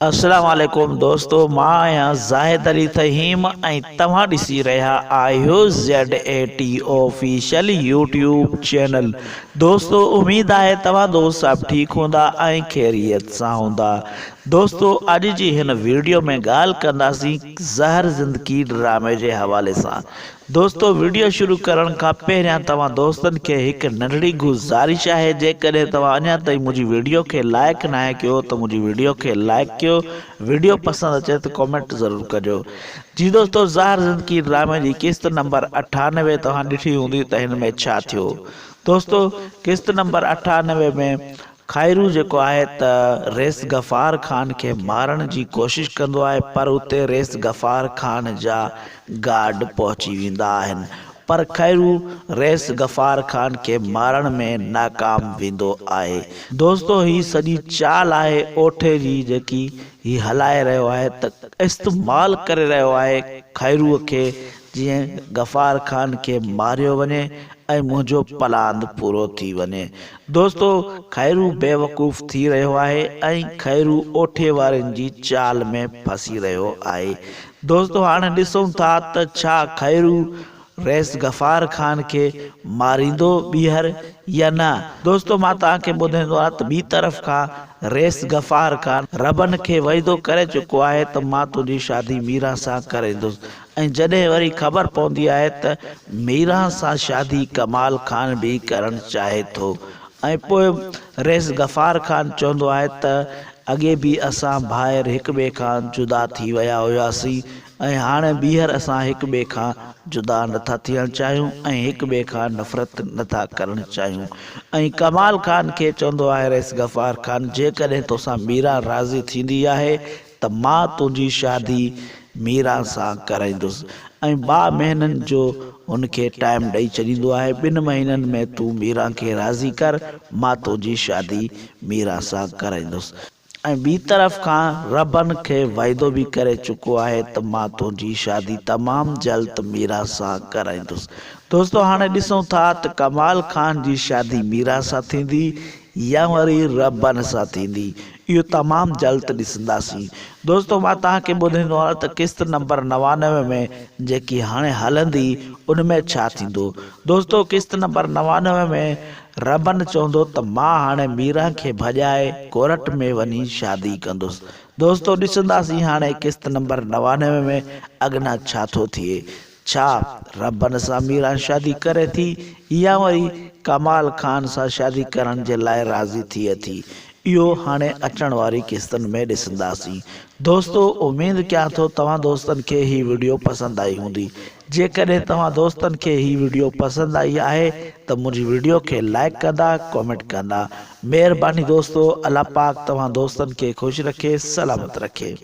अस्सलाम वालेकुम दोस्तों, मां आहियां ज़ाहिद अली फ़हीम ऐं तव्हां ॾिसी रहिया आहियो ZAT ऑफिशियल यूट्यूब चैनल। दोस्तों, उम्मीद आहे तव्हां दोस्त सभु ठीकु हूंदा ऐं ख़ैरियत सां हूंदा। दोस्तों, अॼु जी हिन वीडियो में ॻाल्हि कंदासीं ज़हर ज़िंदगी ड्रामे जे हवाले सां। दोस्तों, वीडियो शुरू करण खां पहिरियां तव्हां दोस्तनि खे हिकु नंढड़ी गुज़ारिश आहे, जेकॾहिं तव्हां अञा ताईं मुंहिंजी वीडियो खे लाइक न आहे कयो त मुंहिंजी वीडियो खे लाइक कयो। वीडियो पसंद अचे तो कमेंट ज़रूर कजो। जी दोस्तों, ज़हर ज़िंदगी ड्रामे की किस्त नंबर 98 तव्हां ॾिठी हूंदी त हिन में छा थियो। दोस्तों, किस्त नंबर 98 में खैरू जेको आहे त रेस गफ़ार ख़ान के मारण जी कोशिश कंदो आहे, पर उते रेस गफ़ार ख़ान जा गार्ड पहुची वेंदा आहिनि, पर खैरू रेस गफ़ार ख़ान के मारण में नाकाम वेंदो आहे। दोस्तों, ही सॼी चाल आहे ओठे जी जेकी ही हलाए रहियो आहे त इस्तेमाल करे रहियो आहे खैरूअ खे, जीअं गफ़ार ख़ान के मारियो वञे ऐं मुंहिंजो प्लान पूरो थी वञे। दोस्तों, खैरू बेवकूफ़ थी रहियो आहे ऐं खैरू ओठे वारनि जी चाल में फसी रहियो आहे। दोस्तों, हाणे ॾिसूं था त छा खैरू रेस गफ़ार ख़ान के मारींदो ॿीहर या न। दोस्तों, मां तव्हांखे ॿुधाईंदो आहियां त ॿी तरफ़ खां रेस गफ़ार ख़ान रबन खे वाइदो करे चुको आहे त मां तुंहिंजी शादी मीरा सां करेंदुसि, ऐं जॾहिं वरी ख़बर पवंदी आहे त मीरा सां शादी कमाल ख़ान भी करण चाहे थो, ऐं पोइ रेस गफ़ार ख़ान चवंदो आहे त अॻे भी असां ॿाहिरि हिक ॿिए खां जुदा थी विया हुआसीं, ऐं हाणे ॿीहर असां हिक ॿिए खां जुदा नथा थियण चाहियूं ऐं हिक ॿिए खां नफ़रत नथा करण चाहियूं। ऐं कमाल ख़ान खे चवंदो आहे रेस गफ़ार ख़ान, जेकॾहिं तोसां मीरा राज़ी थींदी आहे त मां तुंहिंजी शादी मीरा सां कराईंदुसि, ऐं 2 महीननि जो उनखे टाइम ॾेई छॾींदो आहे। 2 महीननि में तूं मीरा खे राज़ी कर, मां तुंहिंजी शादी मीरा सां कराईंदुसि। ऐं ॿी तरफ़ खां रबन खे वाइदो भी करे चुको आहे त मां तुंहिंजी शादी तमामु जल्द मीरा सां कराईंदुसि। दोस्तों, हाणे ॾिसूं था त कमाल ख़ान जी शादी मीरा सां थींदी या वरी रबन सां थींदी, इहो तमामु जल्द ॾिसंदासीं। दोस्तों, मां तव्हांखे ॿुधाईंदो आहियां त किस्त नंबर 99 में जेकी हाणे हलंदी उन में छा थींदो। दोस्तों, किस्त नंबर 99 में रबन चवंदो त मां हाणे मीरा खे भॼाए कोर्ट में वञी शादी कंदुसि। दोस्तों, ॾिसंदासीं हाणे किस्त नंबर 99 में अॻियां छा थो थिए। छा रबन सां मीरा शादी करे थी या वरी कमाल ख़ान सां शादी करण जे लाइ राज़ी थिए थी, इहो हाणे अचण वारी किस्तनि में ॾिसंदासीं। दोस्तों, उम्मीद कयां थो तव्हां दोस्तनि खे ही वीडियो पसंदि आई हूंदी। जेकॾहिं तव्हां दोस्तनि खे ही वीडियो पसंदि आई आहे त मुंहिंजी वीडियो खे लाइक कंदा, कमेंट कंदा। महिरबानी दोस्तों, अल्लाह पाक तव्हां दोस्तनि खे ख़ुशि रखे, सलामत रखे।